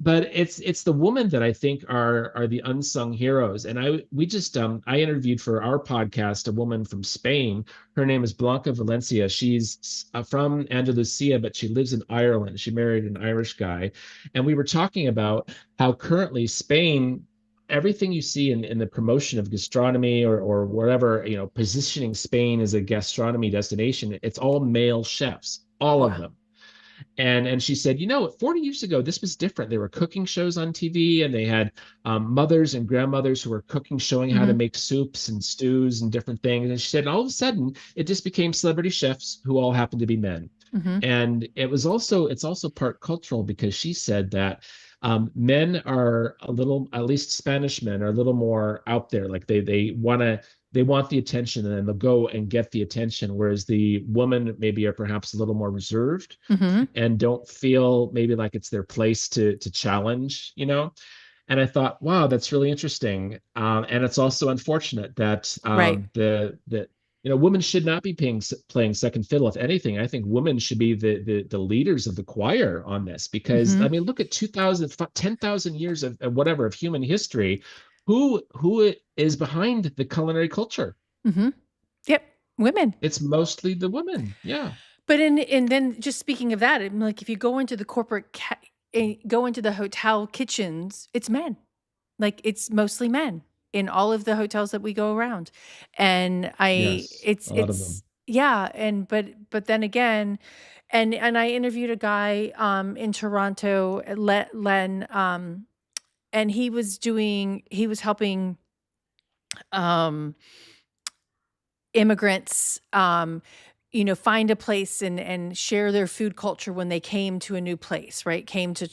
But it's the women that I think are the unsung heroes. And I interviewed for our podcast a woman from Spain. Her name is Blanca Valencia. She's from Andalusia, but she lives in Ireland. She married an Irish guy, and we were talking about how currently Spain, everything you see in the promotion of gastronomy or whatever, positioning Spain as a gastronomy destination, it's all male chefs, all of Wow. them. And she said, 40 years ago, this was different. There were cooking shows on TV, and they had mothers and grandmothers who were cooking, showing how to Mhm. make soups and stews and different things. And she said, all of a sudden, it just became celebrity chefs who all happened to be men. Mhm. And it's also part cultural, because she said that men are a little, at least Spanish men, are a little more out there. Like they want the attention, and then they'll go and get the attention, whereas the women maybe are perhaps a little more reserved Mhm. and don't feel maybe like it's their place to challenge. And I thought, wow, that's really interesting. And it's also unfortunate that Right. women should not be playing second fiddle. If anything, I think women should be the leaders of the choir on this, because I Mhm. mean, look at 2000, 10,000 years of whatever of human history. Who is behind the culinary culture? Mhm. Yep, women. It's mostly the women. Yeah. But and then just speaking of that, like if you go into the corporate go into the hotel kitchens, it's men. Like, it's mostly men in all of the hotels that we go around. And I Yes, it's a lot of it's them. yeah, and but then again, and I interviewed a guy in Toronto, Len, and he was helping um immigrants find a place and share their food culture when they came to a new place, right? Came to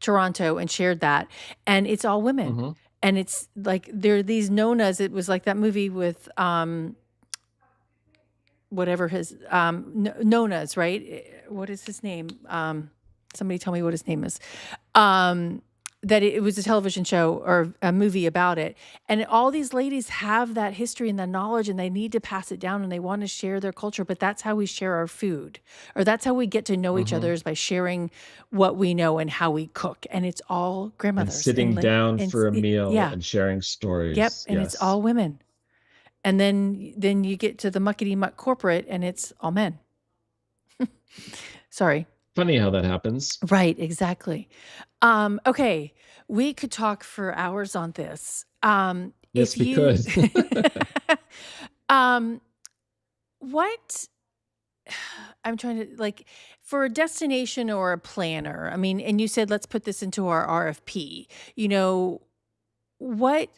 Toronto and shared that. And it's all women. Mhm. And it's like there are these nonas. It was like that movie with whatever his nonas, right? What is his name? Somebody tell me what his name is. um that it was a television show or a movie about it, and all these ladies have that history and the knowledge, and they need to pass it down, and they want to share their culture. But that's how we share our food, or that's how we get to know each other, Mhm. is by sharing what we know and how we cook. And it's all And grandmothers and sitting down and for a meal yeah, and sharing yep, stories. and it's Yes. all women. And then you get to the muckety muck corporate, and it's all men. Sorry. Funny how that happens. Right, exactly. Okay, we could talk for hours on this. Yes, If we you, could. um, what I'm trying to like for a destination or a planner. I mean, and you said let's put this into our RFP. What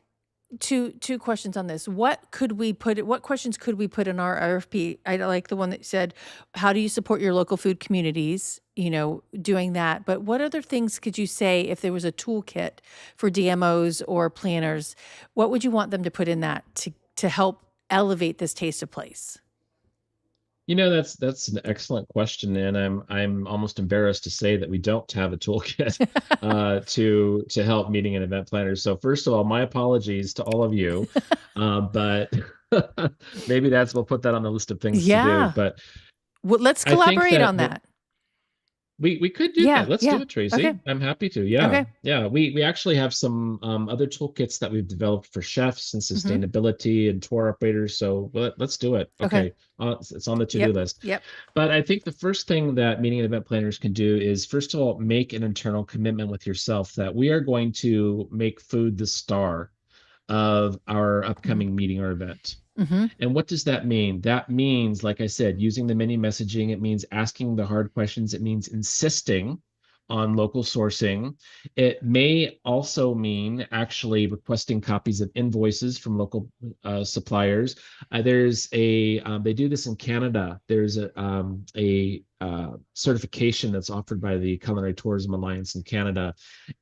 two questions on this. What questions could we put in our RFP? I like the one that said, how do you support your local food communities? Doing that. But what other things could you say if there was a toolkit for DMOs or planners? What would you want them to put in that to help elevate this taste of place? That's an excellent question, and I'm almost embarrassed to say that we don't have a toolkit to help meeting and event planners. So first of all, my apologies to all of you, but maybe we'll put that on the list of things to do. Yeah. But Well, let's I think collaborate that on that. we could do Yeah, that. Let's yeah. do it, Okay. Tracy. I'm happy to. Yeah. Okay. Yeah. We actually have some other toolkits that we've developed for chefs and Mhm. sustainability and tour operators. So let's do it. Okay. Okay. It's on the to-do Yep. list. Yep. But I think the first thing that meeting and event planners can do is, first of all, make an internal commitment with yourself that we are going to make food the star of our Mhm. upcoming meeting or event. Mhm. And what does that mean? That means, like I said, using the mini messaging. It means asking the hard questions. It means insisting on local sourcing. It may also mean actually requesting copies of invoices from local suppliers. They do this in Canada. There's a certification that's offered by the Culinary Tourism Alliance in Canada.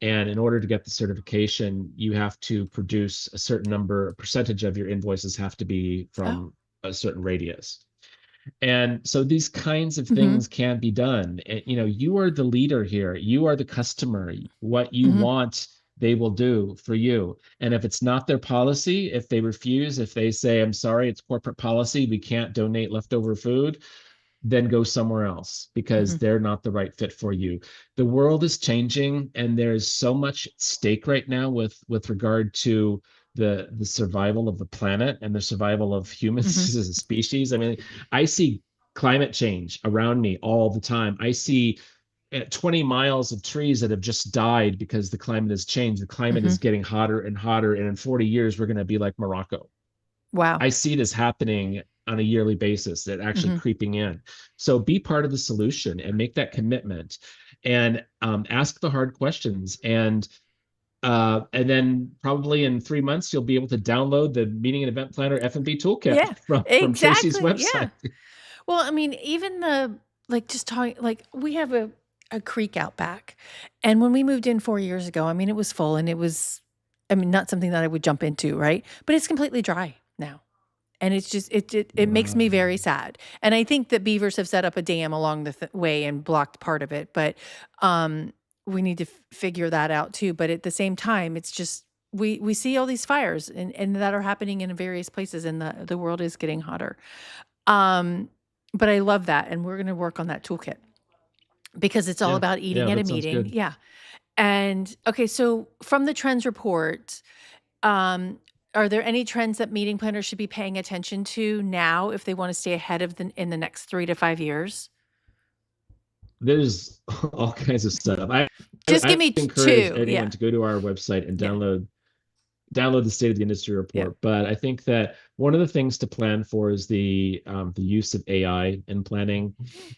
And in order to get the certification, you have to produce a percentage of your invoices have to be Oh. from a certain radius. And so these kinds of Mhm. things can be done. And, you are the leader here. You are the customer. What you Mhm. want, they will do for you. And if it's not their policy, if they refuse, if they say, I'm sorry, it's corporate policy, we can't donate leftover food, then go somewhere else because Mhm. they're not the right fit for you. The world is changing, and there's so much at stake right now with regard to the survival of the planet and the survival of Mhm. humans as a species. I mean, I see climate change around me all the time. I see 20 miles of trees that have just died because the climate has changed. The climate Mhm. is getting hotter and hotter, and in 40 years, we're going to be like Morocco. Wow. I see this happening on a yearly basis, that actually Mhm. creeping in. So be part of the solution and make that commitment, and ask the hard questions. And then probably in 3 months, you'll be able to download the meeting and event planner F&B toolkit Yeah, from Tracy's exactly, website. yeah. Well, I mean, even just talking, like, we have a creek out back, and when we moved in 4 years ago, I mean, it was full, and it was, I mean, not something that I would jump into, right? But it's completely dry now. And it's just it makes me Wow. very sad. And I think that beavers have set up a dam along the way and blocked part of it, but um, we need to figure that out too. But at the same time, it's just we see all these fires and that are happening in various places, and the world is getting hotter. Um, but I love that, and we're going to work on that toolkit because it's all Yeah. about Yeah, eating at a that sounds meeting. good. Yeah. And okay, so from the trends report, um, are there any trends that meeting planners should be paying attention to now if they want to stay ahead of in the next 3 to 5 years? there's all kinds of setup. Just give I me encourage two. anyone Yeah. to go to our website and Yeah. download the state of the industry Yeah. report. But I think that one of the things to plan for is the use of AI in planning,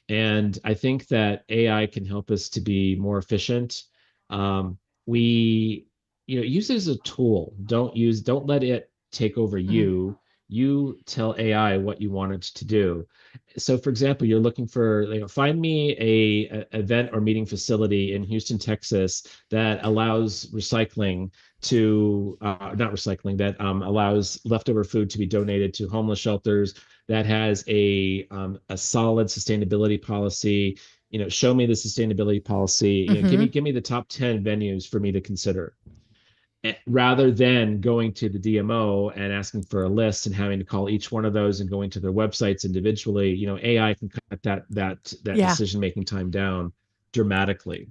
and I think that AI can help us to be more efficient. We use it as a tool. Don't let it take over Hmm. you. You tell AI what you want it to do. So, for example, you're looking for, find me a event or meeting facility in Houston, Texas that allows recycling to not recycling that allows leftover food to be donated to homeless shelters, that has a solid sustainability policy. Show me the sustainability policy. Hmm. Give me the top 10 venues for me to consider, rather than going to the DMO and asking for a list and having to call each one of those and going to their websites individually. AI can cut that Yeah. decision making time down dramatically.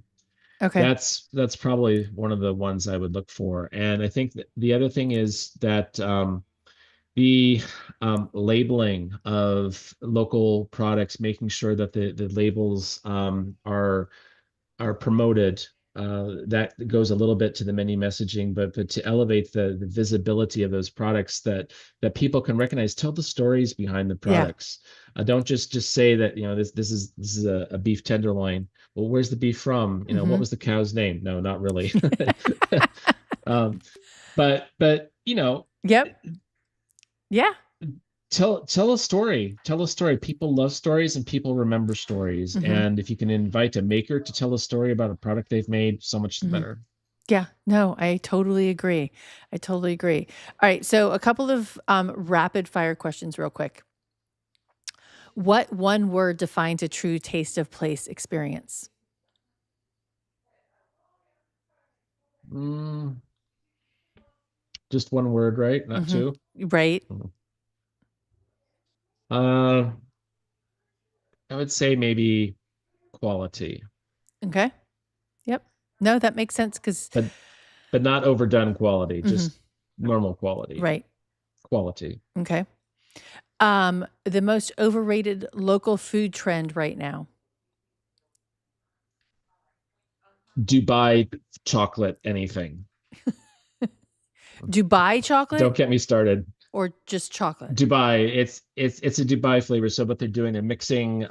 Okay. That's probably one of the ones I would look for. And I think that the other thing is that the labeling of local products, making sure that the labels are promoted. That goes a little bit to the menu messaging, but to elevate the visibility of those products that people can recognize. Tell the stories behind the Yeah. products. Don't just say that this is a beef tenderloin. Well, where's the beef from? What Hmm. was the cow's name? No, not really. um, but Yep. Yeah. tell a story. Tell a story. People love stories and people remember stories. Hmm. And if you can invite a maker to tell a story about a product they've made, so much the Hmm. better. Yeah, no, I totally agree. I totally agree. All right, so a couple of rapid fire questions, real quick. What one word defines a true taste of place experience? Mm, just one word, right? Not Hmm. two. Right. Uh, I would say maybe quality, Okay. Yep. No, that makes sense because, but not overdone quality, hmm, just normal quality. right. Quality. Okay. The most overrated local food trend right now. Dubai chocolate anything. Dubai chocolate Don't get me started. or just chocolate? Dubai, it's a Dubai flavor. So what they're doing, they're mixing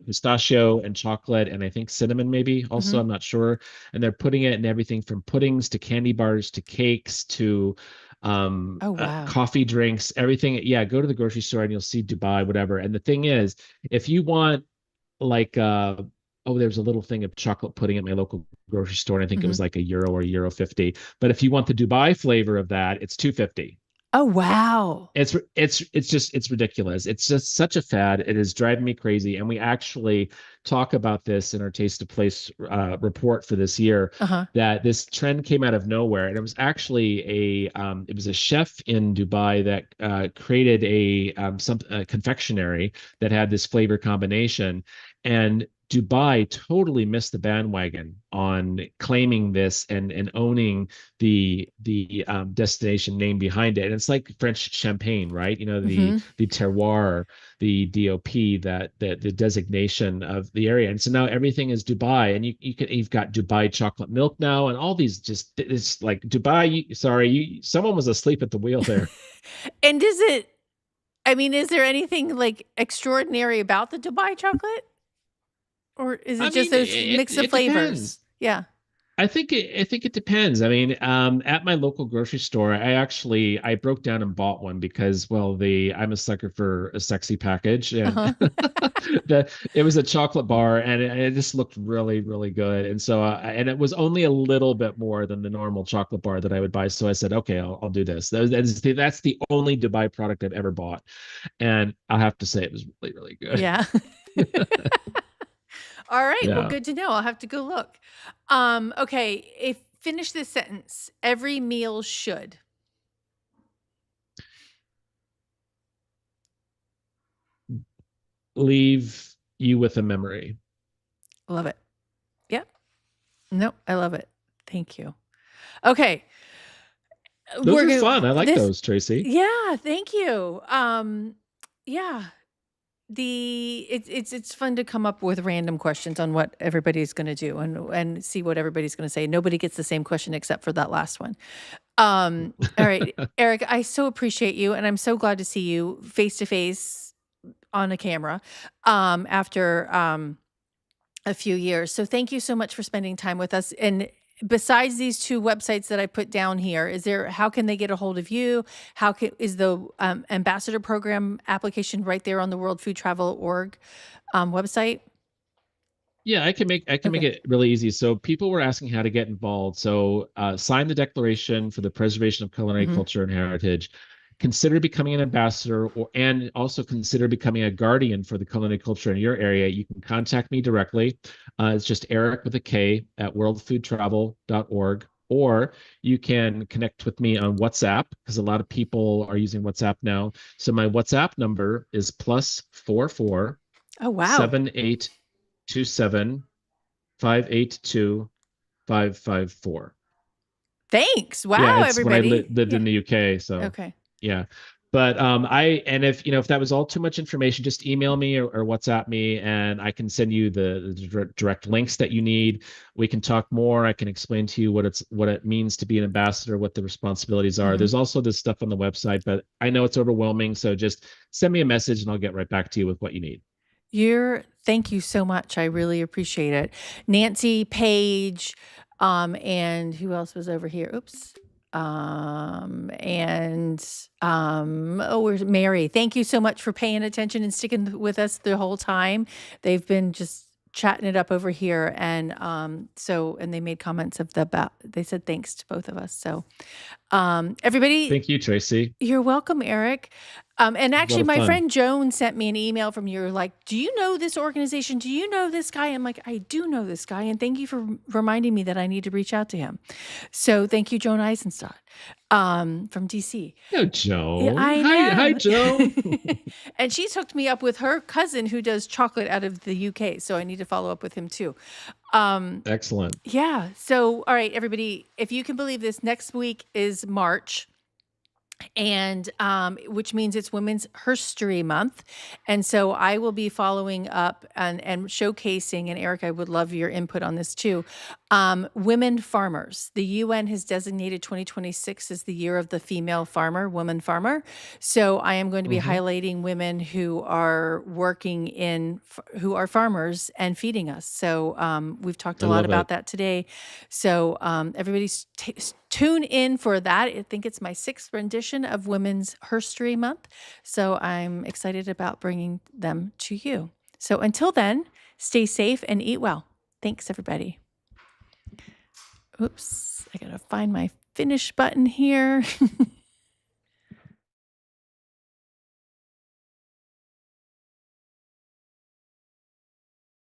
pistachio and chocolate and I think cinnamon maybe Hmm. also, I'm not sure. And they're putting it in everything from puddings to candy bars to cakes to Oh, wow. coffee drinks, everything. Yeah, go to the grocery store and you'll see Dubai, whatever. And the thing is, if you want like oh, there's a little thing of chocolate pudding at my local grocery store, and I think it Hmm. was like €1 or €1.50. But if you want the Dubai flavor of that, it's 250. Oh, wow. It's ridiculous. It's just such a fad. It is driving me crazy. And we actually talk about this in our Taste of Place report for this year, Uh huh. that this trend came out of nowhere, and it was actually it was a chef in Dubai that created a confectionery that had this flavor combination, and Dubai totally missed the bandwagon on claiming this and owning the destination name behind it. And it's like French champagne, right? Hmm. The terroir, the DOP, that the designation of the area. And so now everything is Dubai, and you've got Dubai chocolate milk now, and all these, just it's like Dubai. Sorry, someone was asleep at the wheel there. And does it, I mean, is there anything like extraordinary about the Dubai chocolate? Or is it I just mean, those mix of it flavors? depends. Yeah. I think it depends. I mean, at my local grocery store, I broke down and bought one because, well, the I'm a sucker for a sexy package, and Uh-huh. it was a chocolate bar, and it just looked really, really good. And so, and it was only a little bit more than the normal chocolate bar that I would buy. So I said, okay, I'll do this. That's the only Dubai product I've ever bought, and I have to say it was really, really good. Yeah. All right. Well, Yeah. good to know. I'll have to go look. Okay. If finish this sentence. Every meal should. Leave you with a memory. Love it. Yep. Nope. I love it. Thank you. Okay. Those We're are gonna fun. I like this those, Tracy. yeah, thank you. Yeah. it's fun to come up with random questions on what everybody's going to do and see what everybody's going to say. Nobody gets the same question except for that last one. All right, Erik, I so appreciate you, and I'm so glad to see you face to face on a camera after a few years. So thank you so much for spending time with us. And besides these two websites that I put down here, how can they get a hold of you? Is the ambassador program application right there on the World Food Travel Org website? Yeah, I can make Okay. it really easy. So people were asking how to get involved. So sign the Declaration for the Preservation of Culinary Hmm. Culture and Heritage. Consider becoming an ambassador, and also consider becoming a guardian for the culinary culture in your area. You can contact me directly. It's just Erik with a K at worldfoodtravel.org. Or you can connect with me on WhatsApp, because a lot of people are using WhatsApp now. So my WhatsApp number is +44 Oh, wow. 7827 582 554. Thanks. Wow, Yeah, it's when I everybody. lived Yeah. in the UK. So Okay. yeah. But and if if that was all too much information, just email me, or WhatsApp me, and I can send you the direct links that you need. We can talk more. I can explain to you what it means to be an ambassador, what the responsibilities are. Mhm. There's also this stuff on the website, but I know it's overwhelming. So just send me a message and I'll get right back to you with what you need. Thank you so much. I really appreciate it. Nancy, Paige, and who else was over here? Oops. Where's Mary? Thank you so much for paying attention and sticking with us the whole time. They've been just chatting it up over here, and and they made comments about. They said thanks to both of us. So, everybody, Thank you, Tracy. you're welcome, Erik. And It was a lot actually, of my fun. friend Joan sent me an email from you, like, do you know this organization? Do you know this guy? I'm like, I do know this guy. And thank you for reminding me that I need to reach out to him. So thank you, Joan Eisenstadt from DC. No, Yeah, Joan. I Hi, know. Joan. And she's hooked me up with her cousin who does chocolate out of the UK. So I need to follow up with him too. Um, Excellent. yeah. So, all right, everybody, if you can believe this, next week is March, and which means it's Women's History Month. And so I will be following up and showcasing, and Erik, I would love your input on this too. Women farmers. The UN has designated 2026 as the year of the female farmer, woman farmer. So I am going to be Hmm. highlighting women who are who are farmers and feeding us. So we've talked I a lot love about it. that today. So tune in for that. I think it's my sixth rendition of Women's History Month. So I'm excited about bringing them to you. So until then, stay safe and eat well. Thanks, everybody. Oops, I got to find my finish button here.